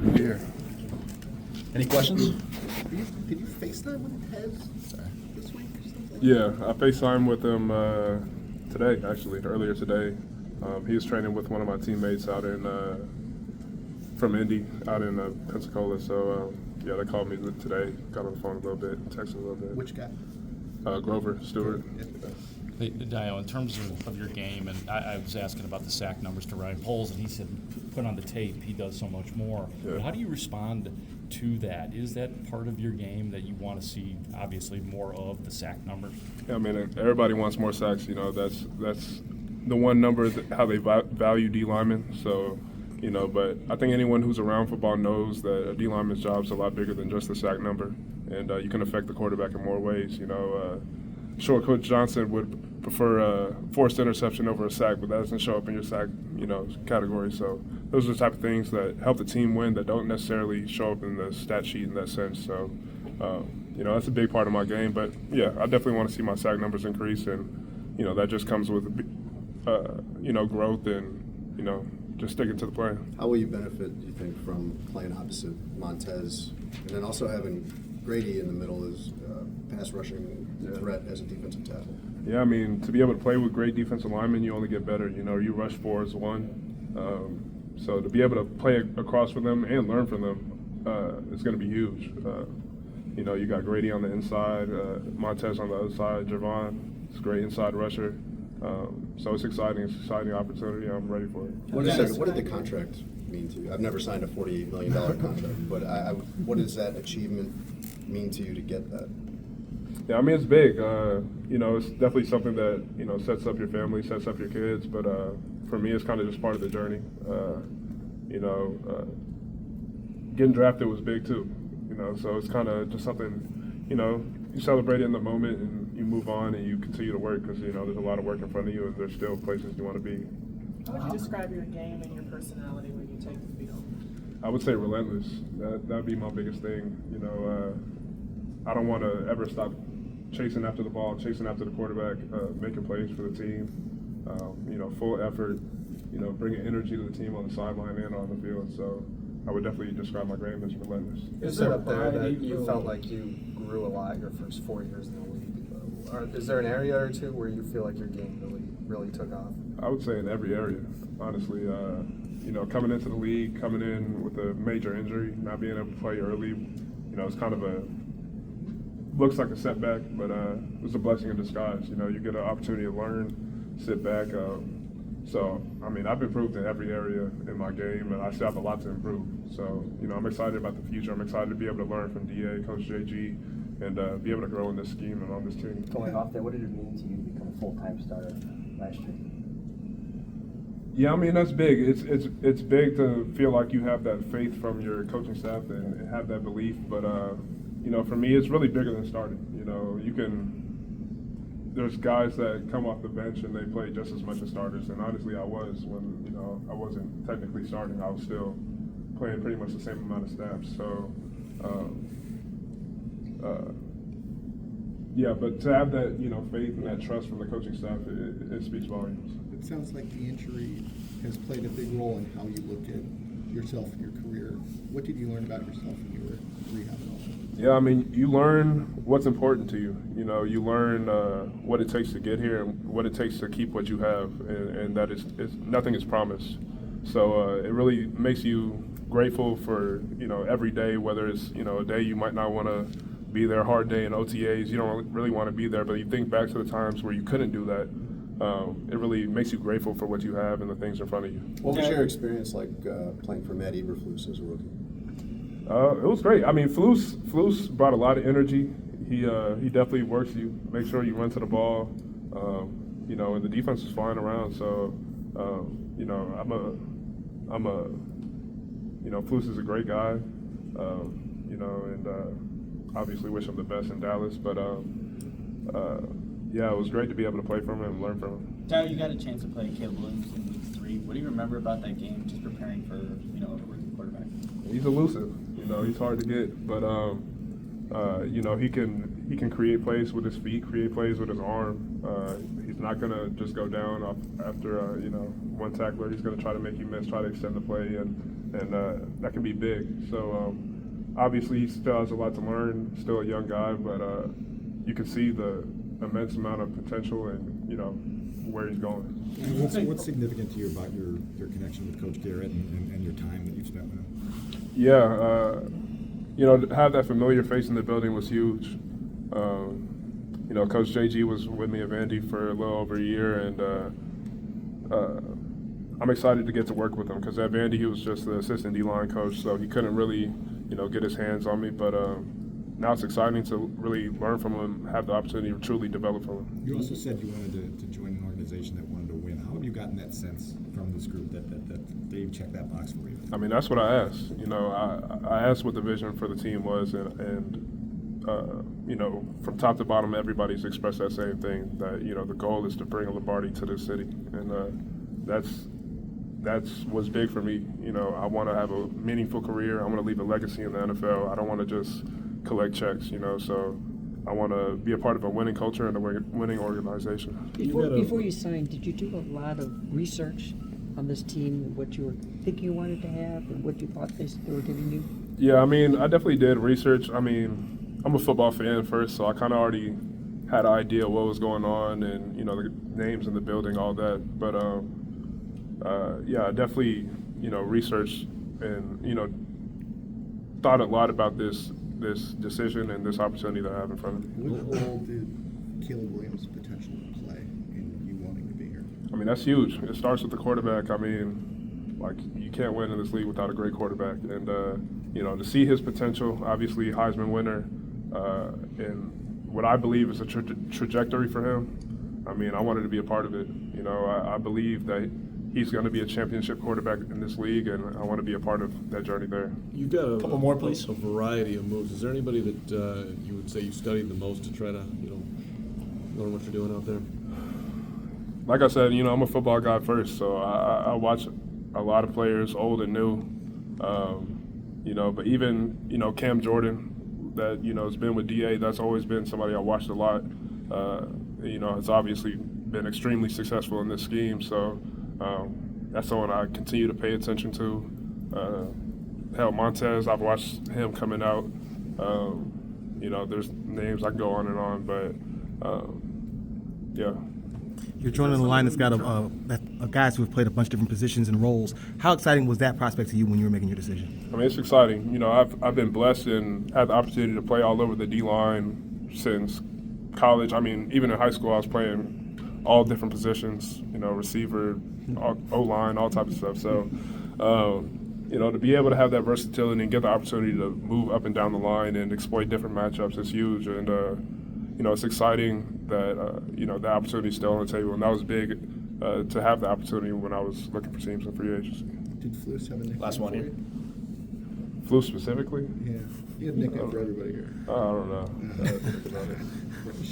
to be here. Any questions? Did you FaceTime with Pez this week or something? Yeah, I FaceTimed with him today, earlier today. He was training with one of my teammates out in from Indy, out in Pensacola. So yeah, they called me today. Got on the phone a little bit, texted a little bit. Which guy? Grover Stewart. Hey, Dayo, in terms of your game, and I was asking about the sack numbers to Ryan Poles, and he said, put on the tape, he does so much more. Yeah. But how do you respond to that? Is that part of your game that you want to see, obviously, more of the sack numbers? Yeah, I mean, everybody wants more sacks. You know, that's the one number how they value D linemen. So, you know, but I think anyone who's around football knows that a D lineman's job is a lot bigger than just the sack number, and you can affect the quarterback in more ways. You know, sure, Coach Johnson would prefer a forced interception over a sack, but that doesn't show up in your sack, you know, category. So those are the type of things that help the team win that don't necessarily show up in the stat sheet in that sense. So, you know, that's a big part of my game. But yeah, I definitely want to see my sack numbers increase, and you know, that just comes with you know, growth and, you know, just sticking to the plan. How will you benefit, do you think, from playing opposite Montez and then also having Grady in the middle as pass rushing threat as a defensive tackle? Yeah, I mean, to be able to play with great defensive linemen, you only get better. You know, you rush 4 as one. So to be able to play across from them and learn from them is going to be huge. You know, you got Grady on the inside, Montez on the other side, Javon is a great inside rusher. So it's exciting. It's an exciting opportunity. I'm ready for it. What did the contract mean to you? I've never signed a $48 million contract, but what does that achievement mean to you to get that? Yeah, I mean, it's big. You know, it's definitely something that, you know, sets up your family, sets up your kids. But for me, it's kind of just part of the journey. You know, getting drafted was big too. You know, so it's kind of just something, you know, you celebrate it in the moment and you move on and you continue to work because, you know, there's a lot of work in front of you and there's still places you want to be. How would you describe your game and your personality when you take the field? I would say relentless. That'd be my biggest thing. You know, I don't want to ever stop chasing after the ball, chasing after the quarterback, making plays for the team. You know, full effort. You know, bringing energy to the team on the sideline and on the field. So I would definitely describe my game as relentless. Is there up there that you felt like you grew a lot your first 4 years in the league? Or is there an area or two where you feel like your game really took off? I would say in every area, honestly. You know, coming into the league, coming in with a major injury, not being able to play early, you know, it's kind of looks like a setback, but it was a blessing in disguise. You know, you get an opportunity to learn, sit back. So, I mean, I've improved in every area in my game, and I still have a lot to improve. So, you know, I'm excited about the future. I'm excited to be able to learn from DA, Coach JG, and be able to grow in this scheme and on this team. Going off there, what did it mean to you to become a full-time starter last year? Yeah, I mean, that's big. It's big to feel like you have that faith from your coaching staff and have that belief. But, you know, for me, it's really bigger than starting. You know, there's guys that come off the bench and they play just as much as starters. And honestly, I was when, you know, I wasn't technically starting. I was still playing pretty much the same amount of snaps. So, yeah, but to have that, you know, faith and that trust from the coaching staff, it speaks volumes. It sounds like the injury has played a big role in how you look at yourself and your career. What did you learn about yourself when you were rehabbing? Yeah, I mean, you learn what's important to you. You know, you learn what it takes to get here and what it takes to keep what you have, and that is nothing is promised. So it really makes you grateful for, you know, every day, whether it's, you know, a day you might not want to be there, hard day in OTAs, you don't really want to be there, but you think back to the times where you couldn't do that. It really makes you grateful for what you have and the things in front of you. What was your experience like playing for Matt Eberflus as a rookie? It was great. I mean, Flus brought a lot of energy. He definitely works you, make sure you run to the ball, you know, and the defense is flying around. So, you know, you know, Flus is a great guy, you know, and obviously wish him the best in Dallas. But yeah, it was great to be able to play from him and learn from him. Dayo, you got a chance to play Caleb Williams in week 3. What do you remember about that game, just preparing for, you know, a rookie quarterback? He's elusive. You know, he's hard to get, but you know, he can create plays with his feet, create plays with his arm. He's not gonna just go down after you know, one tackler. He's gonna try to make you miss, try to extend the play, and and that can be big. So obviously he still has a lot to learn, still a young guy, but you can see the immense amount of potential and, you know, where he's going. What's significant to you about your connection with Coach Garrett and your time that you've spent with him? Yeah, you know, to have that familiar face in the building was huge. You know, Coach JG was with me at Vandy for a little over a year, and I'm excited to get to work with him because at Vandy he was just the assistant D-line coach, so he couldn't really, you know, get his hands on me. But now it's exciting to really learn from him, have the opportunity to truly develop from him. You also said you wanted to join an organization that wanted to win. How have you gotten that sense from this group that they've checked that box for you? I mean, that's what I asked. You know, I asked what the vision for the team was, and you know, from top to bottom, everybody's expressed that same thing, that, you know, the goal is to bring a Lombardi to this city. And that's what's big for me. You know, I want to have a meaningful career. I want to leave a legacy in the NFL. I don't want to just collect checks, you know, so I want to be a part of a winning culture and a winning organization. Before you signed, did you do a lot of research on this team, what you were thinking you wanted to have and what you thought they were giving you? Yeah, I mean, I definitely did research. I mean, I'm a football fan first, so I kind of already had an idea what was going on and, you know, the names in the building, all that. But, yeah, I definitely, you know, researched and, you know, thought a lot about this decision and this opportunity that I have in front of me. What role did Caleb Williams' potential play in you wanting to be here? I mean, that's huge. It starts with the quarterback. I mean, like, you can't win in this league without a great quarterback. And, you know, to see his potential, obviously Heisman winner, and what I believe is a trajectory for him. I mean, I wanted to be a part of it. You know, I believe that he's going to be a championship quarterback in this league, and I want to be a part of that journey there. You've got a Couple more, please. A variety of moves. Is there anybody that you would say you studied the most to try to, you know, learn what you're doing out there? Like I said, you know, I'm a football guy first, so I watch a lot of players, old and new. You know, but even, you know, Cam Jordan, that, you know, has been with DA, that's always been somebody I watched a lot. You know, has obviously been extremely successful in this scheme, so that's someone I continue to pay attention to. Hell, Montez, I've watched him coming out. You know, there's names I can go on and on, but yeah. You're joining the line that's got guys who have played a bunch of different positions and roles. How exciting was that prospect to you when you were making your decision? I mean, it's exciting. You know, I've been blessed and had the opportunity to play all over the D-line since college. I mean, even in high school, I was playing all different positions, you know, receiver, O-line, all types of stuff. So, you know, to be able to have that versatility and get the opportunity to move up and down the line and exploit different matchups is huge. And, you know, it's exciting that, you know, the opportunity is still on the table. And that was big to have the opportunity when I was looking for teams in free agency. Did Flus have a nickname? Last one for here. you? Flu specifically? Yeah, he had a nickname for everybody here. I don't know.